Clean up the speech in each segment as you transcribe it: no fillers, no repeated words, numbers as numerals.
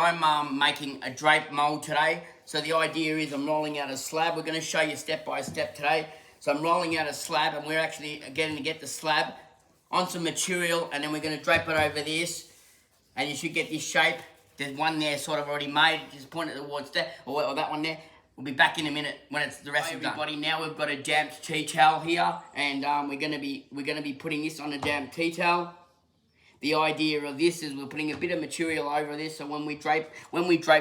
I'm making a drape mold today. So the idea is I'm rolling out a slab. We're going to show you step by step today. So I'm rolling out a slab, and we're actually going to get the slab on some material, and then we're going to drape it over this, and you should get this shape. There's one there sort of already made. Just point it towards that, or that one there. We'll be back in a minute when it's the rest of everybody. Now we've got a damp tea towel here, and we're gonna be putting this on a damp tea towel. The idea of this is we're putting a bit of material over this, so when we drape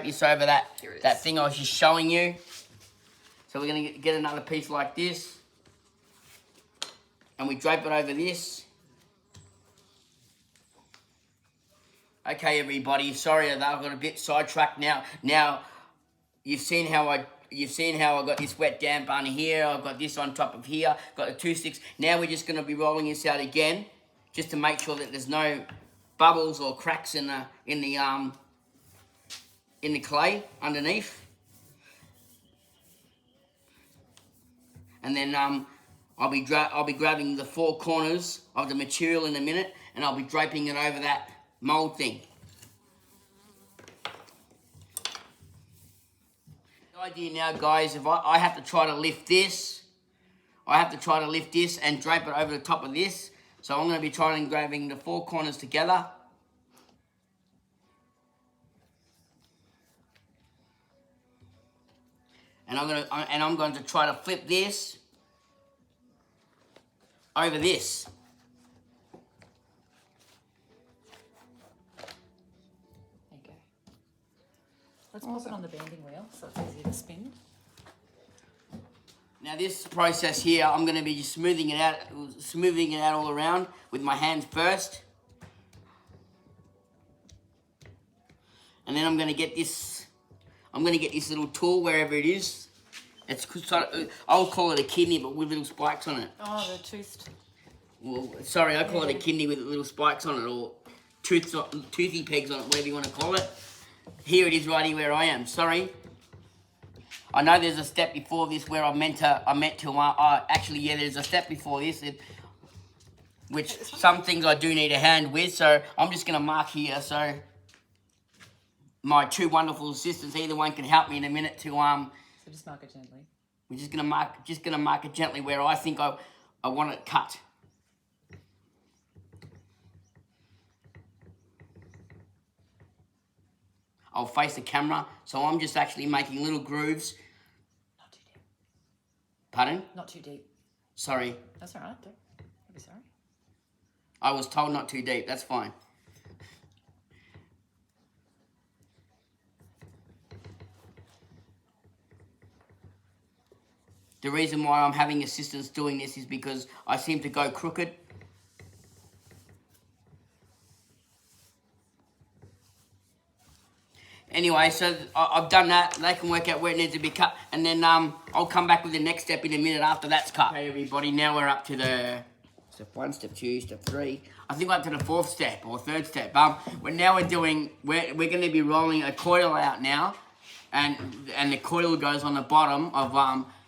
this over that thing I was just showing you. So we're gonna get another piece like this, and we drape it over this. Okay, everybody. Sorry that I got a bit sidetracked now. Now you've seen how I got this wet damp on here. I've got this on top of here. Got the 2 sticks. Now we're just going to be rolling this out again, just to make sure that there's no bubbles or cracks in the clay underneath. And then I'll be grabbing the 4 corners of the material in a minute, and I'll be draping it over that mold thing. The idea now, guys, if I have to try to lift this, and drape it over the top of this. So I'm going to be trying and grabbing the 4 corners together. And I'm going to try to flip this over this. Let's pop it on the bending wheel so it's easier to spin. Now this process here, I'm going to be just smoothing it out all around with my hands first. And then I'm going to get this little tool wherever it is. It's sort of, I'll call it a kidney, but with little spikes on it. Oh, the toothed. Well, sorry, I call it a kidney with little spikes on it, or toothy pegs on it, whatever you want to call it. Here it is right here where I am. Sorry. I know there's a step before this where actually, yeah, there's a step before this, which some things I do need a hand with, so I'm just going to mark here, so my 2 wonderful assistants, either one can help me in a minute to, So just mark it gently. We're just going to mark it gently where I think I want it cut. I'll face the camera, so I'm just actually making little grooves. Not too deep. Pardon? Not too deep. Sorry. That's all right. Don't be sorry. I was told not too deep. That's fine. The reason why I'm having assistants doing this is because I seem to go crooked. Anyway, so I've done that. They can work out where it needs to be cut. And then I'll come back with the next step in a minute after that's cut. Okay, everybody, now we're up to the step 1, step 2, step 3. I think we're up to the 4th step or 3rd step. We're going to be rolling a coil out now. And the coil goes on the bottom of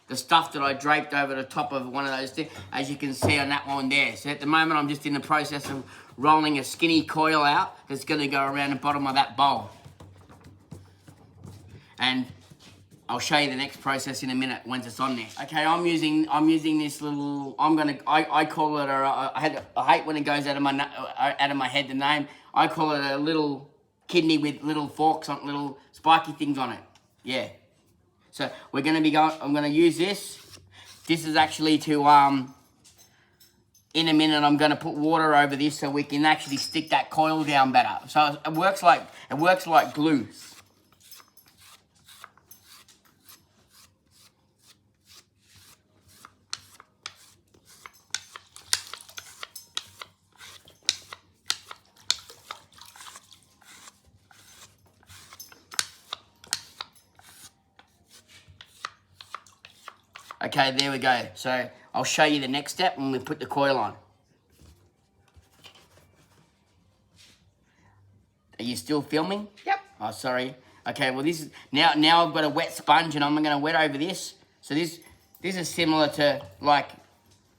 the stuff that I draped over the top of one of those things, as you can see on that one there. So at the moment, I'm just in the process of rolling a skinny coil out that's going to go around the bottom of that bowl. And I'll show you the next process in a minute once it's on there. Okay, I'm using this little. I call it I hate when it goes out of my head. The name, I call it a little kidney with little forks on, little spiky things on it. Yeah. So we're gonna be going. I'm gonna use this. This is actually to in a minute I'm gonna put water over this so we can actually stick that coil down better. So it works like glue. Okay, there we go. So I'll show you the next step when we put the coil on. Are you still filming? Yep. Oh, sorry. Okay, well this is now I've got a wet sponge and I'm going to wet over this. So this is similar to like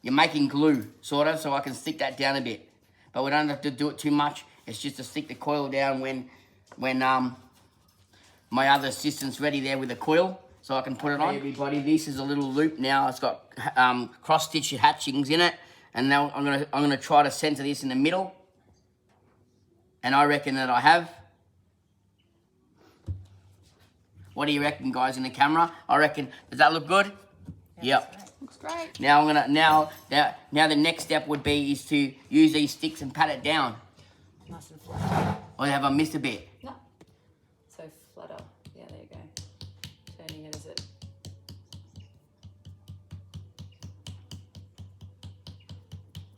you're making glue, sort of, so I can stick that down a bit. But we don't have to do it too much. It's just to stick the coil down when my other assistant's ready there with a coil, so I can put it on. Everybody, this is a little loop now. It's got cross stitch hatchings in it, and now I'm gonna try to center this in the middle. And I reckon that I have. What do you reckon, guys, in the camera? I reckon. Does that look good? Yep. Looks great. Now I'm gonna now the next step would be is to use these sticks and pat it down. Nice and flat. Or have I missed a bit? No. So flatter. Yeah, there you go. Turning it as it.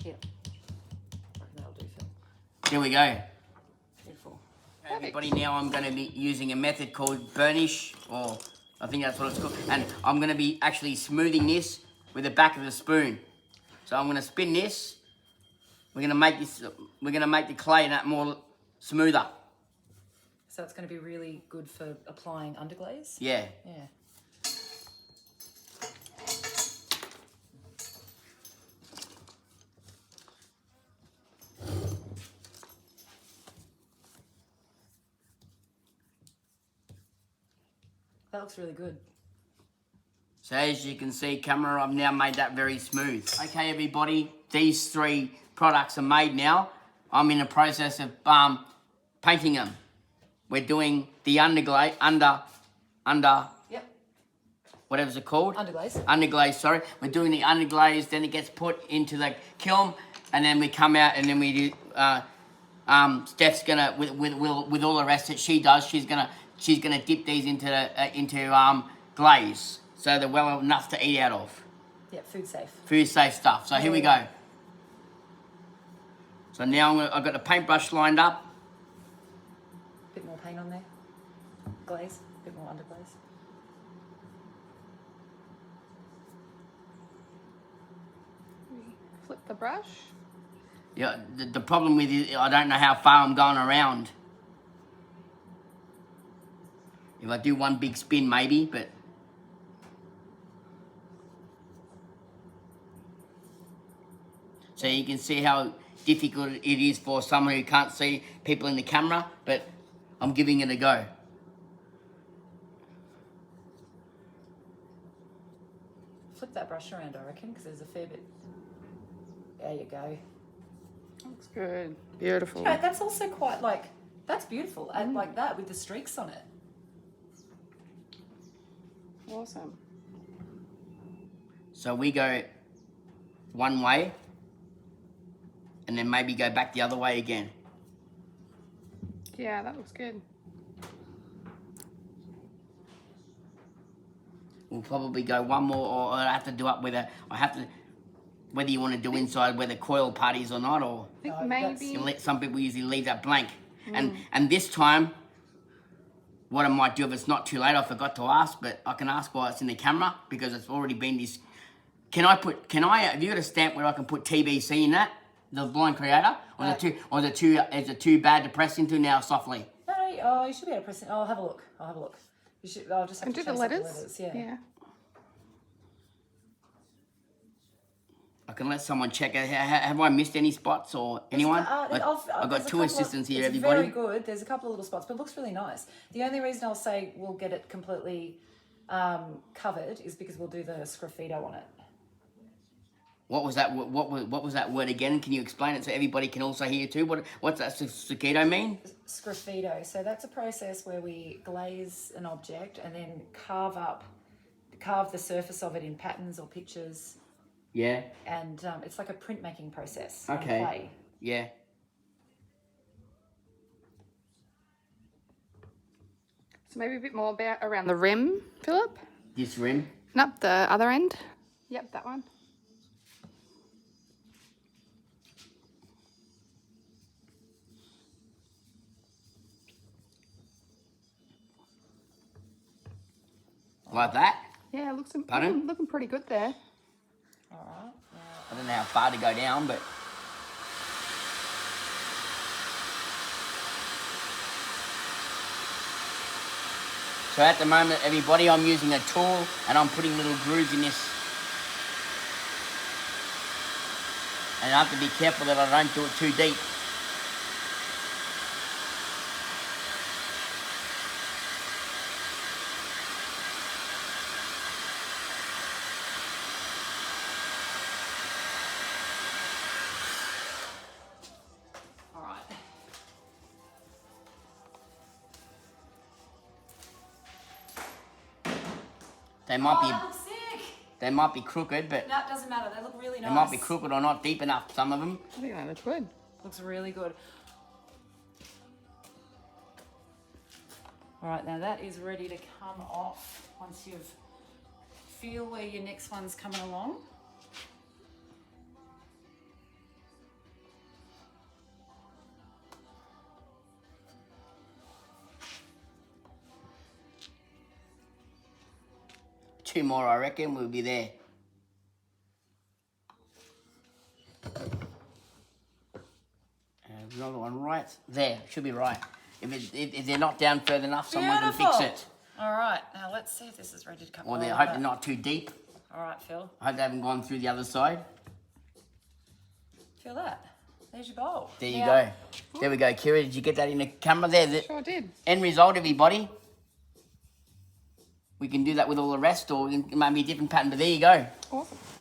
Yep. I reckon that'll do, Phil. Here we go. Beautiful. Everybody, now I'm going to be using a method called burnish, or I think that's what it's called. And I'm going to be actually smoothing this with the back of the spoon. So I'm going to spin this. We're going to make this. We're going to make the clay that more smoother. So it's going to be really good for applying underglaze? Yeah. Yeah. That looks really good. So as you can see, camera, I've now made that very smooth. Okay, everybody, these 3 products are made now. I'm in the process of painting them. We're doing the underglaze, Yep. whatever's it called? Underglaze. Underglaze, sorry. We're doing the underglaze, then it gets put into the kiln, and then we come out and then we do, Steph's gonna, with all the rest that she does, she's gonna dip these into glaze. So they're well enough to eat out of. Yeah, food safe. Food safe stuff. So here we go. So now I've got the paintbrush lined up. Bit more paint on there. Glaze. Bit more underglaze. Flip the brush. Yeah, the problem with it, I don't know how far I'm going around. If I do one big spin, maybe, but... So you can see how difficult it is for someone who can't see people in the camera, but I'm giving it a go. Flip that brush around, I reckon, because there's a fair bit. There you go. Looks good. Beautiful. Yeah, that's also quite like, that's beautiful. And like that with the streaks on it. Awesome. So we go one way, and then maybe go back the other way again. Yeah, that looks good. We'll probably go one more, or I have to do up whether whether you want to do inside where the coil part is or not, or I think No, maybe. some people usually leave that blank. And this time, what I might do if it's not too late, I forgot to ask, but I can ask while it's in the camera because it's already been this. Have you got a stamp where I can put TBC in that, the blind creator, or is it too bad to press into now softly? No, oh, you should be able to press it. I'll have a look. You should. I'll just have And to do the chase up letters. Yeah. I can let someone check it. Have I missed any spots or anyone? I've got there's a 2 couple assistants here, it's everybody. Very good. There's a couple of little spots, but it looks really nice. The only reason I'll say we'll get it completely covered is because we'll do the sgraffito on it. What was that? What was that word again? Can you explain it so everybody can also hear too? What's that sgraffito mean? Sgraffito. So that's a process where we glaze an object and then carve the surface of it in patterns or pictures. Yeah. And it's like a printmaking process. Okay. On clay. Yeah. So maybe a bit more about around the rim, Philip. This rim. And up the other end. Yep, that one. Like that. Yeah, Pardon? looking pretty good there. All right. I don't know how far to go down, but... So at the moment, everybody, I'm using a tool and I'm putting little grooves in this. And I have to be careful that I don't do it too deep. They might That looks sick. they might be crooked, but No, it doesn't matter. They look really nice. they might be crooked or not deep enough. Some of them. I think that looks good. Looks really good. All right, now that is ready to come off once you've feel where your next one's coming along. Two more, I reckon, we'll be there. And another one right there. Should be right. If they're not down further enough, someone can fix it. All right, now let's see if this is ready to come. Or I hope they're not too deep. All right, Phil. I hope they haven't gone through the other side. Feel that? There's your bowl. There you go. There we go, Kira. Did you get that in the camera there? The Sure did. end result, everybody. We can do that with all the rest, or it might be a different pattern, but there you go. Awesome.